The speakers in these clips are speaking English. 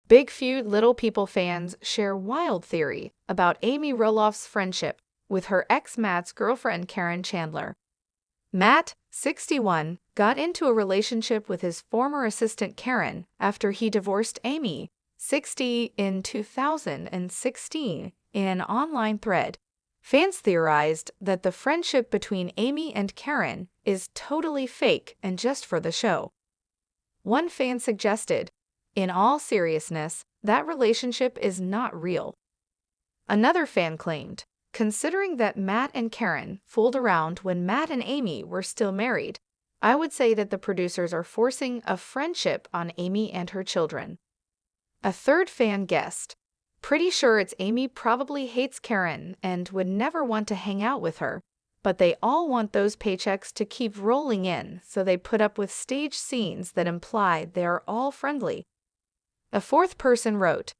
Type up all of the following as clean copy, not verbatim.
Big Feud Little People fans share wild theory about Amy Roloff's friendship with her ex Matt's girlfriend Caryn Chandler. Matt, 61, got into a relationship with his former assistant Caryn after he divorced Amy, 60, in 2016 in an online thread. Fans theorized that the friendship between Amy and Caryn is totally fake and just for the show. One fan suggested, in all seriousness, that relationship is not real. Another fan claimed, considering that Matt and Caryn fooled around when Matt and Amy were still married, I would say that the producers are forcing a friendship on Amy and her children. A third fan guessed, pretty sure it's Amy probably hates Caryn and would never want to hang out with her, but they all want those paychecks to keep rolling in, so they put up with stage scenes that imply they are all friendly. A fourth person wrote,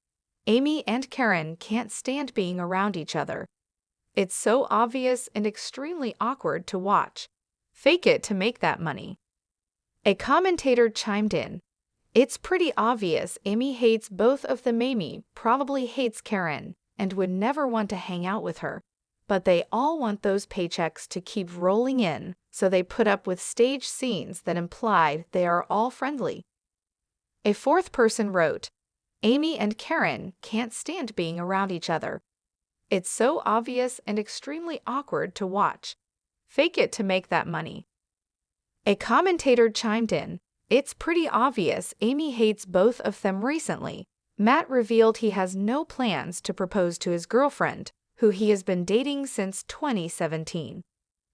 Amy and Caryn can't stand being around each other. It's so obvious and extremely awkward to watch. Fake it to make that money. A commentator chimed in, it's pretty obvious Amy hates both of them. Amy probably hates Caryn and would never want to hang out with her, but they all want those paychecks to keep rolling in, so they put up with stage scenes that implied they are all friendly. A fourth person wrote, Amy and Caryn can't stand being around each other. It's so obvious and extremely awkward to watch. Fake it to make that money. A commentator chimed in, it's pretty obvious Amy hates both of them. Recently, Matt revealed he has no plans to propose to his girlfriend, who he has been dating since 2017.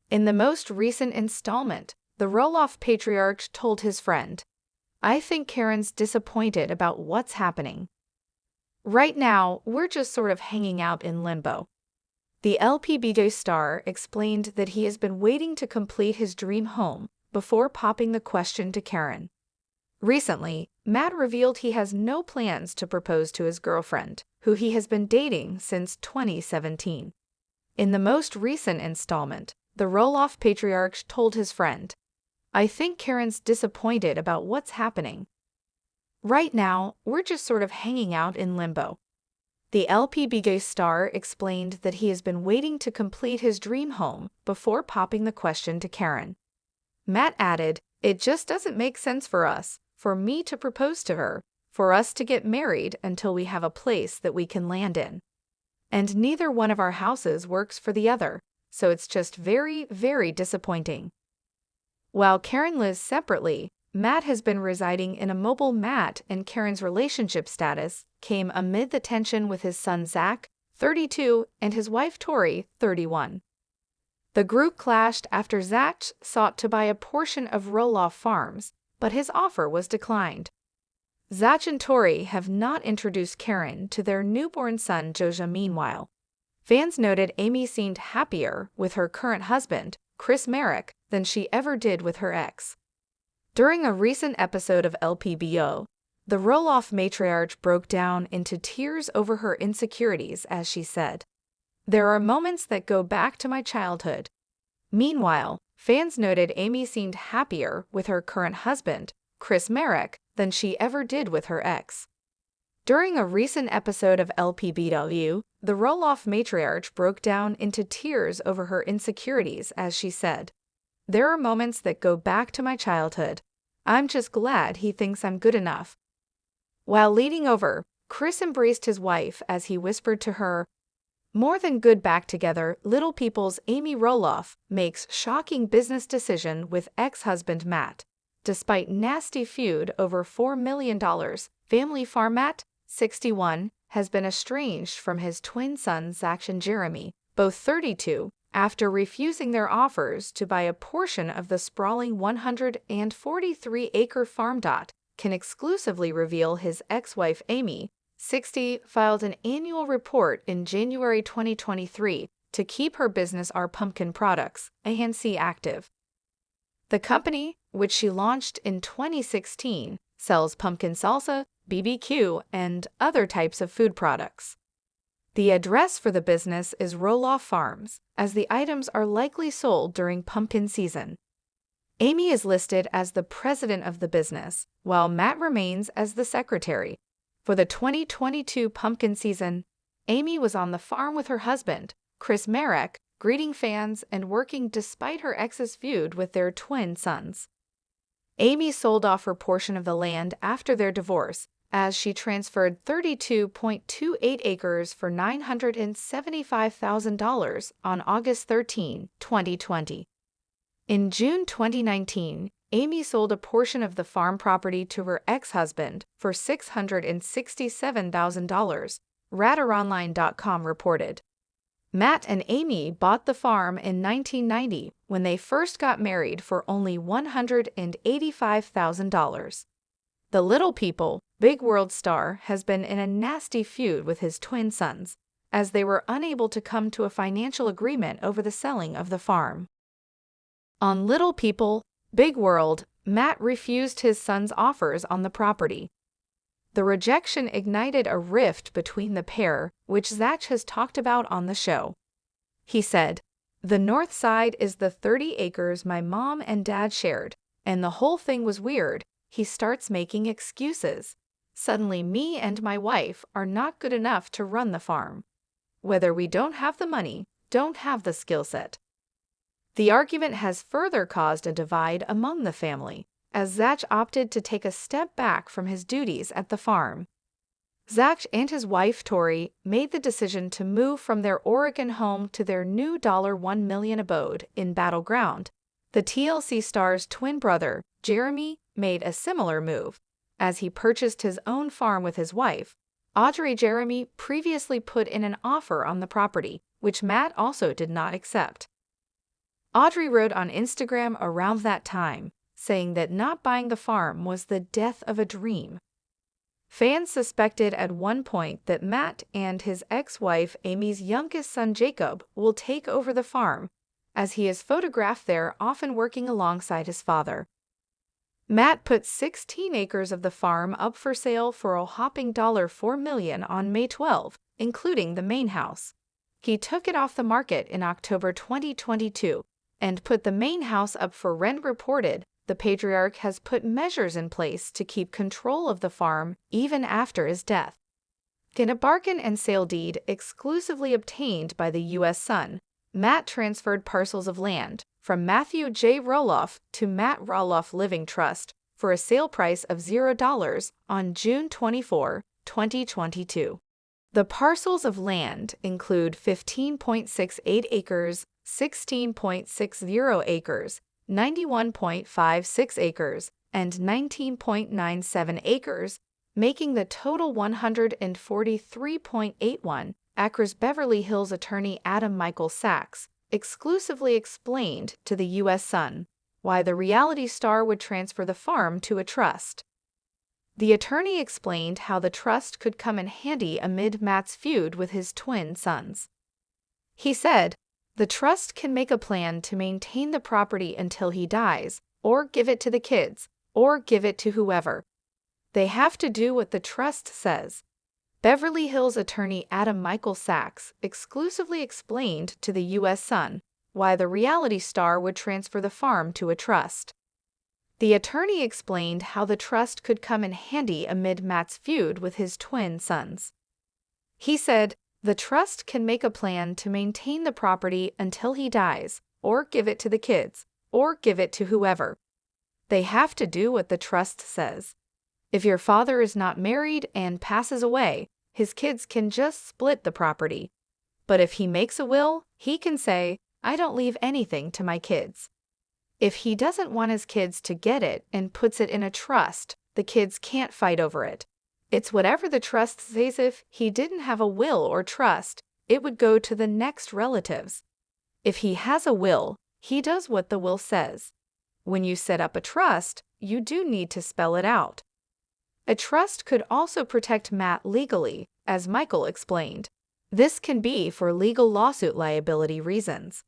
In the most recent installment, the Roloff patriarch told his friend, I think Caryn's disappointed about what's happening. Right now, we're just sort of hanging out in limbo. The LPBJ star explained that he has been waiting to complete his dream home before popping the question to Caryn. Recently, Matt revealed he has no plans to propose to his girlfriend, who he has been dating since 2017. In the most recent installment, the Roloff patriarch told his friend, I think Caryn's disappointed about what's happening. Right now, we're just sort of hanging out in limbo. The LPBJ star explained that he has been waiting to complete his dream home before popping the question to Caryn. Matt added, it just doesn't make sense for me to propose to her, for us to get married until we have a place that we can land in. And neither one of our houses works for the other, so it's just very, very disappointing. While Caryn lives separately, Matt has been residing in a mobile. Matt and Caryn's relationship status came amid the tension with his son Zach, 32, and his wife Tori, 31. The group clashed after Zach sought to buy a portion of Roloff Farms, but his offer was declined. Zach and Tori have not introduced Caryn to their newborn son Joja. Meanwhile, fans noted Amy seemed happier with her current husband, Marek, than she ever did with her ex. During a recent episode of LPBO, the Roloff matriarch broke down into tears over her insecurities as she said, there are moments that go back to my childhood. Meanwhile, fans noted Amy seemed happier with her current husband, Marek, than she ever did with her ex. During a recent episode of LPBW, the Roloff matriarch broke down into tears over her insecurities as she said, there are moments that go back to my childhood. I'm just glad he thinks I'm good enough. While leaning over, Chris embraced his wife as he whispered to her, more than good. Back together. Little People's Amy Roloff makes shocking business decision with ex-husband Matt. Despite nasty feud over $4 million, family farm. Matt, 61, has been estranged from his twin sons Zach and Jeremy, both 32, after refusing their offers to buy a portion of the sprawling 143-acre farm. Can exclusively reveal his ex-wife Amy, 60, filed an annual report in January 2023 to keep her business Our Pumpkin Products, ANC, active. The company, which she launched in 2016, sells pumpkin salsa, BBQ, and other types of food products. The address for the business is Roloff Farms, as the items are likely sold during pumpkin season. Amy is listed as the president of the business, while Matt remains as the secretary. For the 2022 pumpkin season, Amy was on the farm with her husband, Marek, greeting fans and working despite her ex's feud with their twin sons. Amy sold off her portion of the land after their divorce, as she transferred 32.28 acres for $975,000 on August 13, 2020. In June 2019, Amy sold a portion of the farm property to her ex-husband for $667,000, RadderOnline.com reported. Matt and Amy bought the farm in 1990 when they first got married for only $185,000. The Little People, Big World star has been in a nasty feud with his twin sons, as they were unable to come to a financial agreement over the selling of the farm. On Little People, Big World, Matt refused his son's offers on the property. The rejection ignited a rift between the pair, which Zach has talked about on the show. He said, "The north side is the 30 acres my mom and dad shared, and the whole thing was weird." He starts making excuses. "Suddenly me and my wife are not good enough to run the farm. Whether we don't have the money, don't have the skill set." The argument has further caused a divide among the family, as Zach opted to take a step back from his duties at the farm. Zach and his wife Tori made the decision to move from their Oregon home to their new $1 million abode in Battleground. The TLC star's twin brother, Jeremy, made a similar move, as he purchased his own farm with his wife. Audrey Jeremy previously put in an offer on the property, which Matt also did not accept. Audrey wrote on Instagram around that time, saying that not buying the farm was the death of a dream. Fans suspected at one point that Matt and his ex-wife Amy's youngest son Jacob will take over the farm, as he is photographed there often working alongside his father. Matt put 16 acres of the farm up for sale for a whopping $4 million on May 12, including the main house. He took it off the market in October 2022 and put the main house up for rent. Reported, the patriarch has put measures in place to keep control of the farm even after his death. In a bargain and sale deed exclusively obtained by the U.S. Sun, Matt transferred parcels of land from Matthew J. Roloff to Matt Roloff Living Trust for a sale price of $0 on June 24, 2022. The parcels of land include 15.68 acres, 16.60 acres, 91.56 acres, and 19.97 acres, making the total 143.81 acres. Beverly Hills attorney Adam Michael Sachs exclusively explained to the U.S. Sun why the reality star would transfer the farm to a trust. The attorney explained how the trust could come in handy amid Matt's feud with his twin sons. He said, "The trust can make a plan to maintain the property until he dies, or give it to the kids, or give it to whoever. They have to do what the trust says." Beverly Hills attorney Adam Michael Sachs exclusively explained to the U.S. Sun why the reality star would transfer the farm to a trust. The attorney explained how the trust could come in handy amid Matt's feud with his twin sons. He said, "The trust can make a plan to maintain the property until he dies, or give it to the kids, or give it to whoever. They have to do what the trust says. If your father is not married and passes away, his kids can just split the property. But if he makes a will, he can say, 'I don't leave anything to my kids.' If he doesn't want his kids to get it and puts it in a trust, the kids can't fight over it. It's whatever the trust says. If he didn't have a will or trust, it would go to the next relatives. If he has a will, he does what the will says. When you set up a trust, you do need to spell it out." A trust could also protect Matt legally, as Michael explained. This can be for legal lawsuit liability reasons.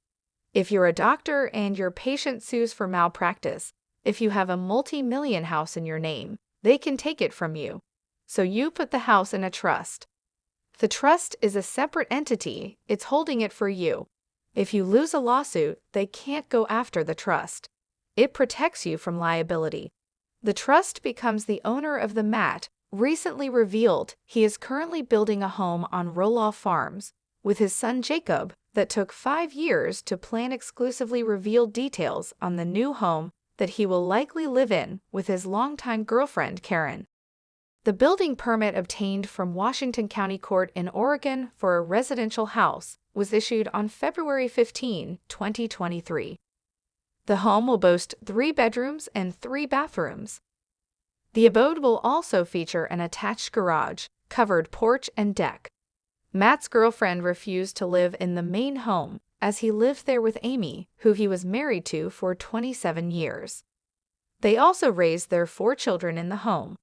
If you're a doctor and your patient sues for malpractice, if you have a multi-million house in your name, they can take it from you. So you put the house in a trust. The trust is a separate entity, it's holding it for you. If you lose a lawsuit, they can't go after the trust. It protects you from liability. The trust becomes the owner of the mat recently revealed he is currently building a home on Roloff Farms with his son Jacob that took 5 years to plan. Exclusively revealed details on the new home that he will likely live in with his longtime girlfriend Caryn. The building permit obtained from Washington County Court in Oregon for a residential house was issued on February 15, 2023. The home will boast 3 bedrooms and 3 bathrooms. The abode will also feature an attached garage, covered porch, and deck. Matt's girlfriend refused to live in the main home as he lived there with Amy, who he was married to for 27 years. They also raised their 4 children in the home.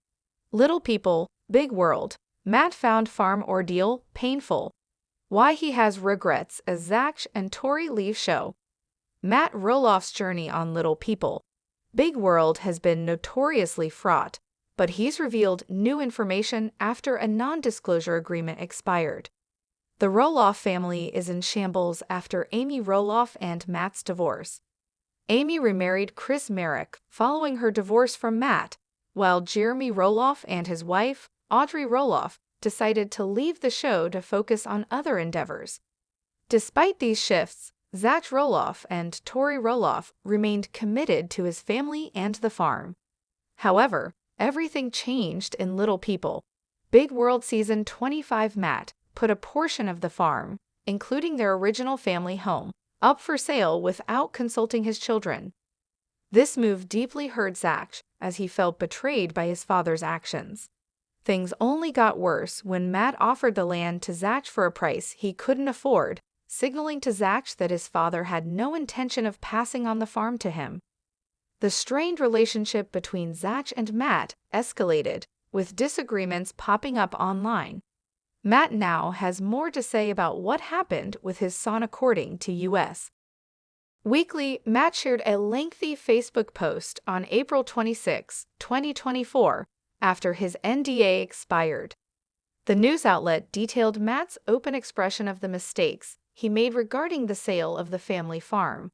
Little people, big world. Matt found farm ordeal painful. Why he has regrets as Zach and Tori leave show. Matt Roloff's journey on Little People, Big World has been notoriously fraught, but he's revealed new information after a non-disclosure agreement expired. The Roloff family is in shambles after Amy Roloff and Matt's divorce. Amy remarried Chris Marek following her divorce from Matt, while Jeremy Roloff and his wife, Audrey Roloff, decided to leave the show to focus on other endeavors. Despite these shifts, Zach Roloff and Tori Roloff remained committed to his family and the farm. However, everything changed in Little People, Big World Season 25. Matt put a portion of the farm, including their original family home, up for sale without consulting his children. This move deeply hurt Zach as he felt betrayed by his father's actions. Things only got worse when Matt offered the land to Zach for a price he couldn't afford, signaling to Zach that his father had no intention of passing on the farm to him. The strained relationship between Zach and Matt escalated, with disagreements popping up online. Matt now has more to say about what happened with his son. According to U.S. Weekly, Matt shared a lengthy Facebook post on April 26, 2024, after his NDA expired. The news outlet detailed Matt's open expression of the mistakes he made regarding the sale of the family farm.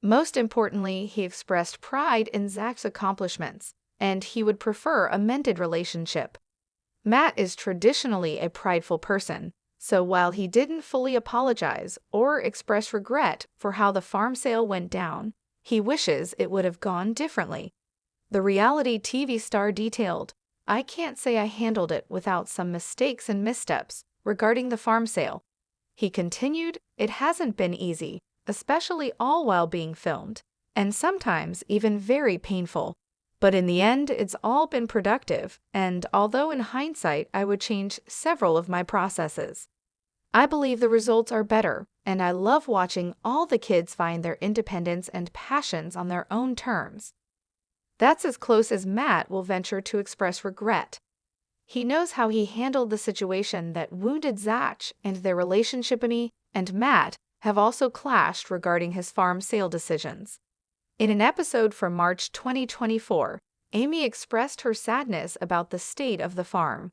Most importantly, he expressed pride in Zach's accomplishments, and he would prefer a mended relationship. Matt is traditionally a prideful person, so while he didn't fully apologize or express regret for how the farm sale went down, he wishes it would have gone differently. The reality TV star detailed, "I can't say I handled it without some mistakes and missteps regarding the farm sale." He continued, "It hasn't been easy, especially all while being filmed, and sometimes even very painful. But in the end, it's all been productive, and although in hindsight I would change several of my processes, I believe the results are better, and I love watching all the kids find their independence and passions on their own terms." That's as close as Matt will venture to express regret. He knows how he handled the situation that wounded Zach, and their relationship. Amy and Matt have also clashed regarding his farm sale decisions. In an episode from March 2024, Amy expressed her sadness about the state of the farm.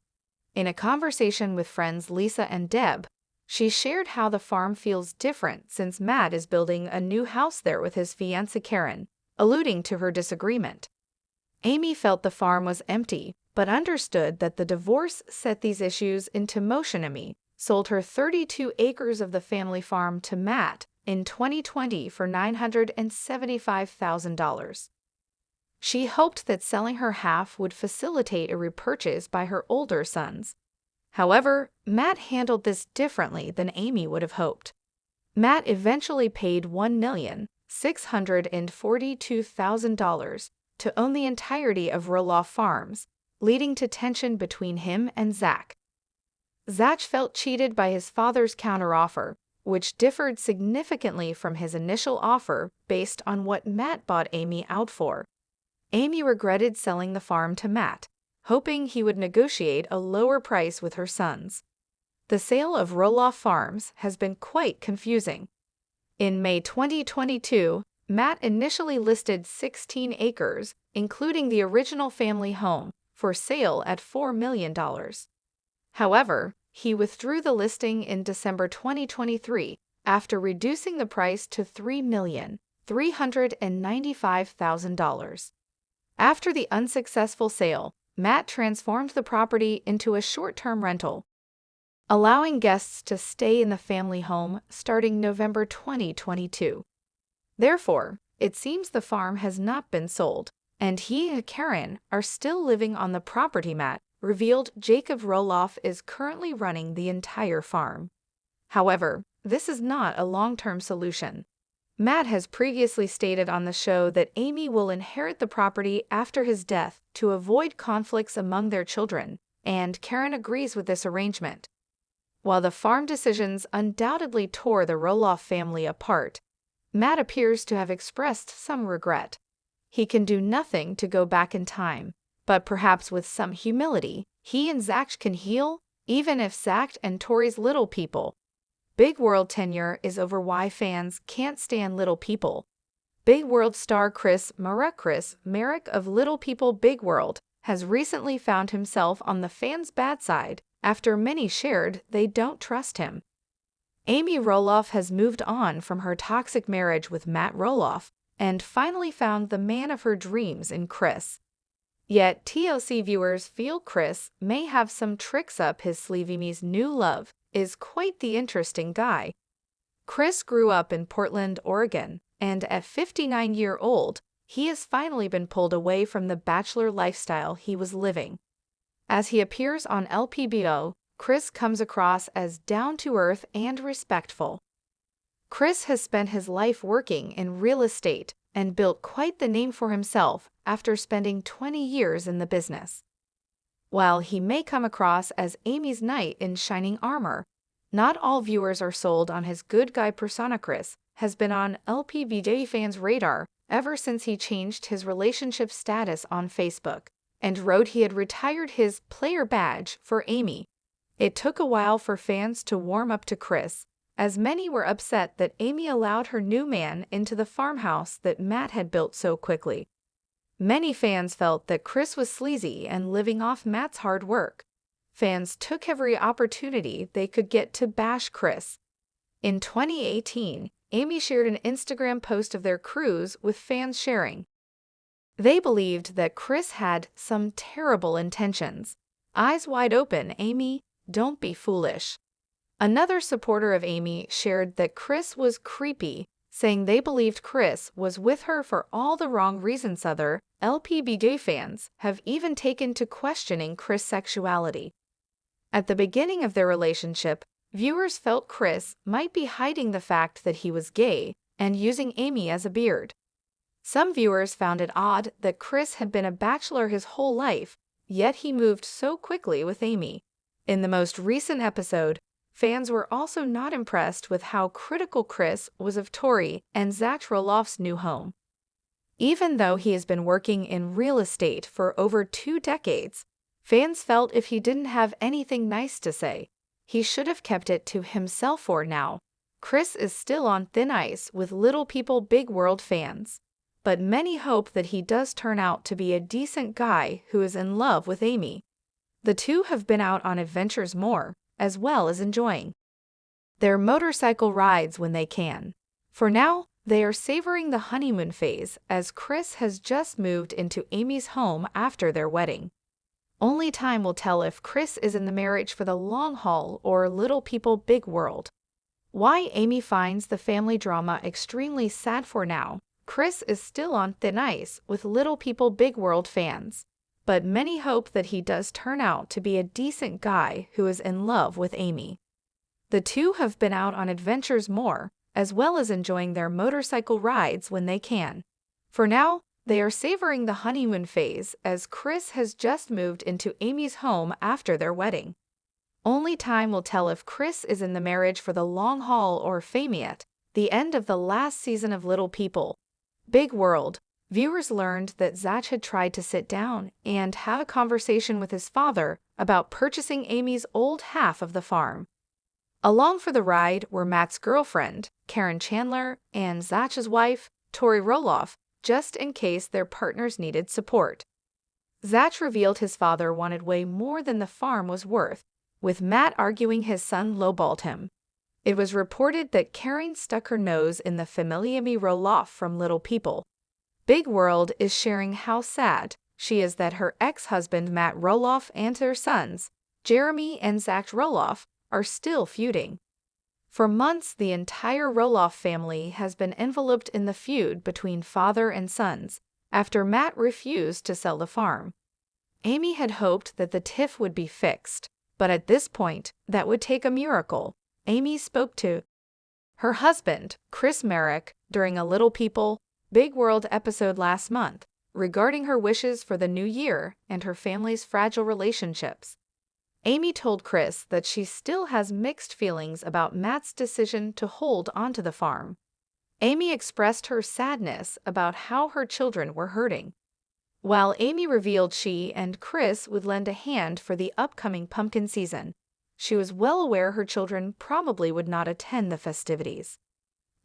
In a conversation with friends Lisa and Deb, she shared how the farm feels different since Matt is building a new house there with his fiancée Caryn, alluding to her disagreement. Amy felt the farm was empty, but understood that the divorce set these issues into motion. Amy sold her 32 acres of the family farm to Matt in 2020 for $975,000. She hoped that selling her half would facilitate a repurchase by her older sons. However, Matt handled this differently than Amy would have hoped. Matt eventually paid $1,642,000 to own the entirety of Roloff Farms, leading to tension between him and Zach. Zach felt cheated by his father's counteroffer, which differed significantly from his initial offer based on what Matt bought Amy out for. Amy regretted selling the farm to Matt, hoping he would negotiate a lower price with her sons. The sale of Roloff Farms has been quite confusing. In May 2022, Matt initially listed 16 acres, including the original family home, for sale at $4 million. However, he withdrew the listing in December 2023 after reducing the price to $3,395,000. After the unsuccessful sale, Matt transformed the property into a short-term rental, allowing guests to stay in the family home starting November 2022. Therefore, it seems the farm has not been sold, and he and Caryn are still living on the property. Matt revealed Jacob Roloff is currently running the entire farm. However, this is not a long-term solution. Matt has previously stated on the show that Amy will inherit the property after his death to avoid conflicts among their children, and Caryn agrees with this arrangement. While the farm decisions undoubtedly tore the Roloff family apart, Matt appears to have expressed some regret. He can do nothing to go back in time, but perhaps with some humility, he and Zach can heal, even if Zach and Tori's Little People Big World tenure is over. Why fans can't stand Little People. Big World star Marek of Little People Big World has recently found himself on the fans' bad side after many shared they don't trust him. Amy Roloff has moved on from her toxic marriage with Matt Roloff and finally found the man of her dreams in Chris. Yet TLC viewers feel Chris may have some tricks up his sleeve. Amy's new love is quite the interesting guy. Chris grew up in Portland, Oregon, and at 59-year-old, he has finally been pulled away from the bachelor lifestyle he was living. As he appears on LPBO, Chris comes across as down-to-earth and respectful. Chris has spent his life working in real estate and built quite the name for himself after spending 20 years in the business. While he may come across as Amy's knight in shining armor, not all viewers are sold on his good guy persona. Chris has been on LPBJ fans' radar ever since he changed his relationship status on Facebook and wrote he had retired his player badge for Amy. It took a while for fans to warm up to Chris, as many were upset that Amy allowed her new man into the farmhouse that Matt had built so quickly. Many fans felt that Chris was sleazy and living off Matt's hard work. Fans took every opportunity they could get to bash Chris. In 2018, Amy shared an Instagram post of their cruise with fans sharing. They believed that Chris had some terrible intentions. Eyes wide open, Amy, don't be foolish. Another supporter of Amy shared that Chris was creepy, saying they believed Chris was with her for all the wrong reasons. Other LPBJ fans have even taken to questioning Chris' sexuality. At the beginning of their relationship, viewers felt Chris might be hiding the fact that he was gay and using Amy as a beard. Some viewers found it odd that Chris had been a bachelor his whole life, yet he moved so quickly with Amy. In the most recent episode, fans were also not impressed with how critical Chris was of Tori and Zach Roloff's new home. Even though he has been working in real estate for over 2 decades, fans felt if he didn't have anything nice to say, he should have kept it to himself. For now, Chris is still on thin ice with Little People Big World fans, but many hope that he does turn out to be a decent guy who is in love with Amy. The two have been out on adventures more, as well as enjoying their motorcycle rides when they can. For now, they are savoring the honeymoon phase as Chris has just moved into Amy's home after their wedding. Only time will tell if Chris is in the marriage for the long haul or Little People Big World. Why Amy finds the family drama extremely sad. For now, Chris is still on thin ice with Little People Big World fans, but many hope that he does turn out to be a decent guy who is in love with Amy. The two have been out on adventures more, as well as enjoying their motorcycle rides when they can. For now, they are savoring the honeymoon phase as Chris has just moved into Amy's home after their wedding. Only time will tell if Chris is in the marriage for the long haul or fame. At the end of the last season of Little People Big World, viewers learned that Zach had tried to sit down and have a conversation with his father about purchasing Amy's old half of the farm. Along for the ride were Matt's girlfriend, Caryn Chandler, and Zach's wife, Tori Roloff, just in case their partners needed support. Zach revealed his father wanted way more than the farm was worth, with Matt arguing his son lowballed him. It was reported that Caryn stuck her nose in the family. Amy Roloff from Little People Big World is sharing how sad she is that her ex-husband Matt Roloff and their sons, Jeremy and Zach Roloff, are still feuding. For months, the entire Roloff family has been enveloped in the feud between father and sons, after Matt refused to sell the farm. Amy had hoped that the tiff would be fixed, but at this point, that would take a miracle. Amy spoke to her husband, Marek, during a Little People, Big World episode last month, regarding her wishes for the new year and her family's fragile relationships. Amy told Chris that she still has mixed feelings about Matt's decision to hold onto the farm. Amy expressed her sadness about how her children were hurting. While Amy revealed she and Chris would lend a hand for the upcoming pumpkin season, she was well aware her children probably would not attend the festivities.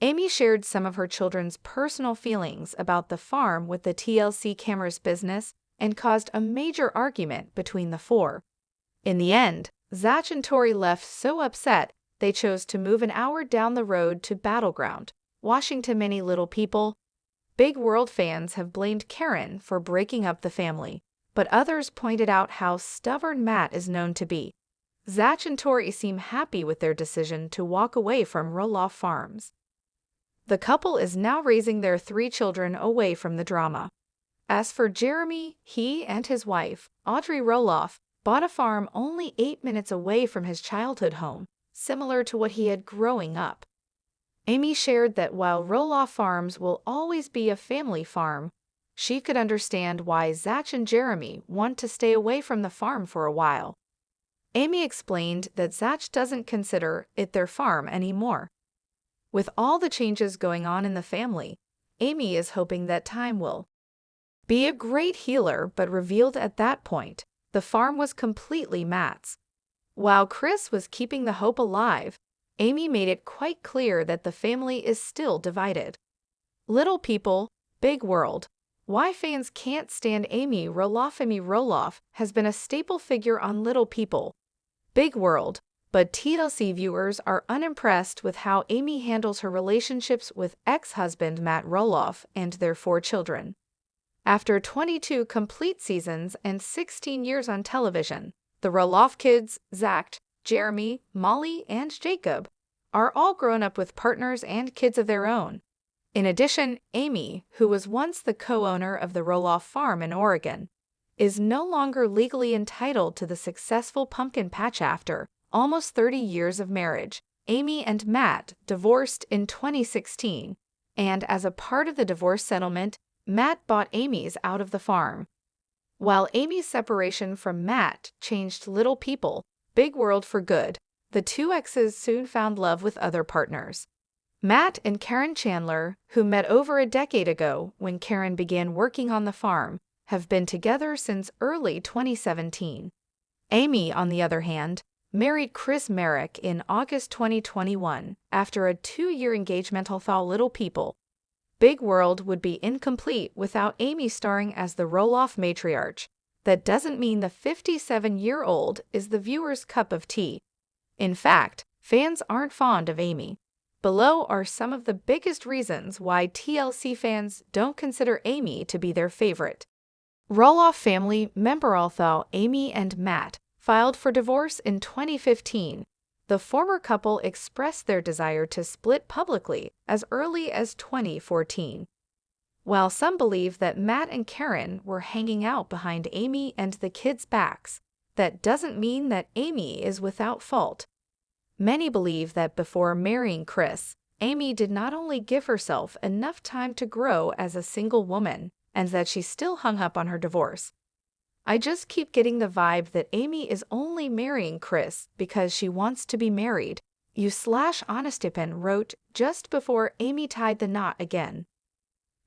Amy shared some of her children's personal feelings about the farm with the TLC camera's business and caused a major argument between the four. In the end, Zach and Tori left so upset they chose to move an hour down the road to Battleground, Washington. Many Little People, Big World fans have blamed Caryn for breaking up the family, but others pointed out how stubborn Matt is known to be. Zach and Tori seem happy with their decision to walk away from Roloff Farms. The couple is now raising their 3 children away from the drama. As for Jeremy, he and his wife, Audrey Roloff, bought a farm only 8 minutes away from his childhood home, similar to what he had growing up. Amy shared that while Roloff Farms will always be a family farm, she could understand why Zach and Jeremy want to stay away from the farm for a while. Amy explained that Zach doesn't consider it their farm anymore. With all the changes going on in the family, Amy is hoping that time will be a great healer, but revealed at that point, the farm was completely Matt's. While Chris was keeping the hope alive, Amy made it quite clear that the family is still divided. Little People, Big World. Why fans can't stand Amy Roloff. Amy Roloff has been a staple figure on Little People, Big World, but TLC viewers are unimpressed with how Amy handles her relationships with ex-husband Matt Roloff and their 4 children. After 22 complete seasons and 16 years on television, the Roloff kids, Zach, Jeremy, Molly, and Jacob, are all grown up with partners and kids of their own. In addition, Amy, who was once the co-owner of the Roloff farm in Oregon, is no longer legally entitled to the successful pumpkin patch after almost 30 years of marriage. Amy and Matt divorced in 2016, and as a part of the divorce settlement, Matt bought Amy's out of the farm. While Amy's separation from Matt changed Little People, Big World for good, the 2 exes soon found love with other partners. Matt and Caryn Chandler, who met over a decade ago when Caryn began working on the farm, have been together since early 2017. Amy, on the other hand, married Marek in August 2021 after a 2-year engagement. Although Little People, Big World would be incomplete without Amy starring as the Roloff matriarch. That doesn't mean the 57-year-old is the viewer's cup of tea. In fact, fans aren't fond of Amy. Below are some of the biggest reasons why TLC fans don't consider Amy to be their favorite. Roloff family member. Although Amy and Matt filed for divorce in 2015, the former couple expressed their desire to split publicly as early as 2014. While some believe that Matt and Caryn were hanging out behind Amy and the kids' backs, that doesn't mean that Amy is without fault. Many believe that before marrying Chris, Amy did not only give herself enough time to grow as a single woman, and that she still hung up on her divorce. I just keep getting the vibe that Amy is only marrying Chris because she wants to be married, /Honestipen wrote just before Amy tied the knot again.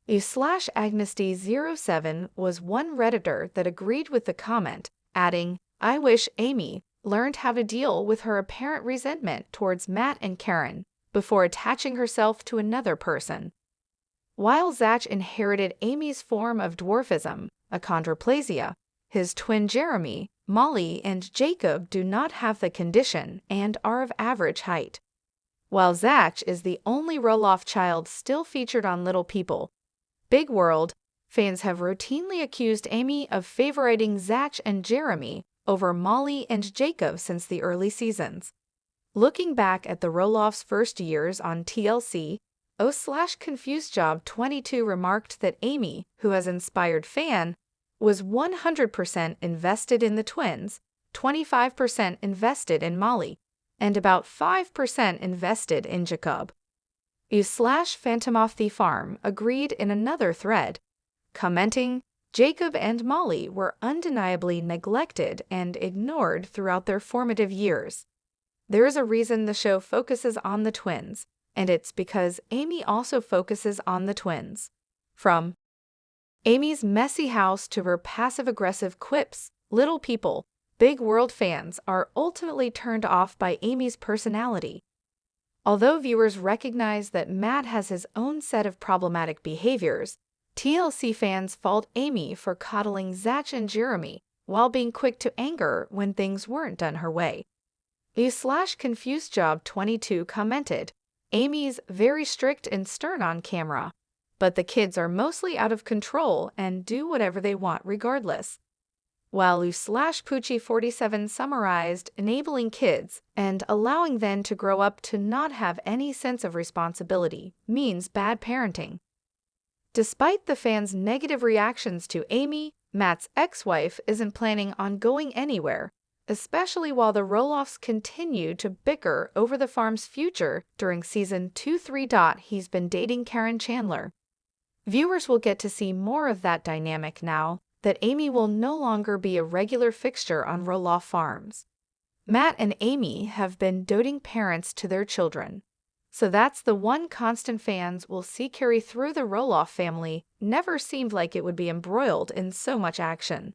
/Agnesty07 was one Redditor that agreed with the comment, adding, "I wish Amy learned how to deal with her apparent resentment towards Matt and Caryn before attaching herself to another person." While Zach inherited Amy's form of dwarfism, achondroplasia, his twin Jeremy, Molly, and Jacob do not have the condition and are of average height. While Zach is the only Roloff child still featured on Little People, Big World, Fans have routinely accused Amy of favoriting Zach and Jeremy over Molly and Jacob since the early seasons. Looking back at the Roloff's first years on TLC, O/ConfusedJob22 remarked that Amy, who has inspired fan, was 100% invested in the twins, 25% invested in Molly, and about 5% invested in Jacob. U/Phantomoff agreed in another thread, commenting, Jacob and Molly were undeniably neglected and ignored throughout their formative years. There is a reason the show focuses on the twins, and it's because Amy also focuses on the twins. From Amy's messy house to her passive-aggressive quips, Little People, Big World fans are ultimately turned off by Amy's personality. Although viewers recognize that Matt has his own set of problematic behaviors, TLC fans fault Amy for coddling Zach and Jeremy while being quick to anger when things weren't done her way. U/ConfusedJob22 commented, Amy's very strict and stern on camera, but the kids are mostly out of control and do whatever they want regardless. While U/Poochie47 summarized enabling kids and allowing them to grow up to not have any sense of responsibility means bad parenting. Despite the fans' negative reactions to Amy, Matt's ex-wife isn't planning on going anywhere, especially while the Roloffs continue to bicker over the farm's future during season 2-3. He's been dating Caryn Chandler. Viewers will get to see more of that dynamic now that Amy will no longer be a regular fixture on Roloff farms. Matt and Amy have been doting parents to their children, so that's the one constant fans will see carry through. The Roloff family never seemed like it would be embroiled in so much action.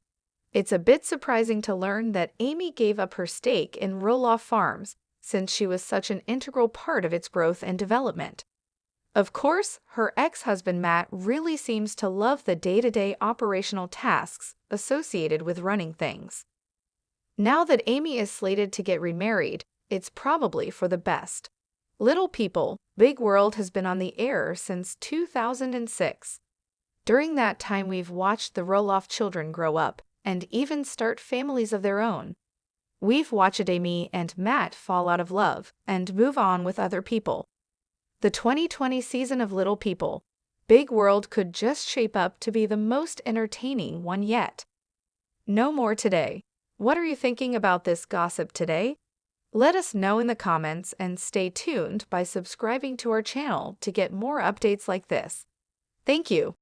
It's a bit surprising to learn that Amy gave up her stake in Roloff Farms since she was such an integral part of its growth and development. Of course, her ex-husband Matt really seems to love the day-to-day operational tasks associated with running things. Now that Amy is slated to get remarried, it's probably for the best. Little People, Big World has been on the air since 2006. During that time, we've watched the Roloff children grow up and even start families of their own. We've watched Amy and Matt fall out of love and move on with other people. The 2020 season of Little People, Big World could just shape up to be the most entertaining one yet. No more today. What are you thinking about this gossip today? Let us know in the comments and stay tuned by subscribing to our channel to get more updates like this. Thank you.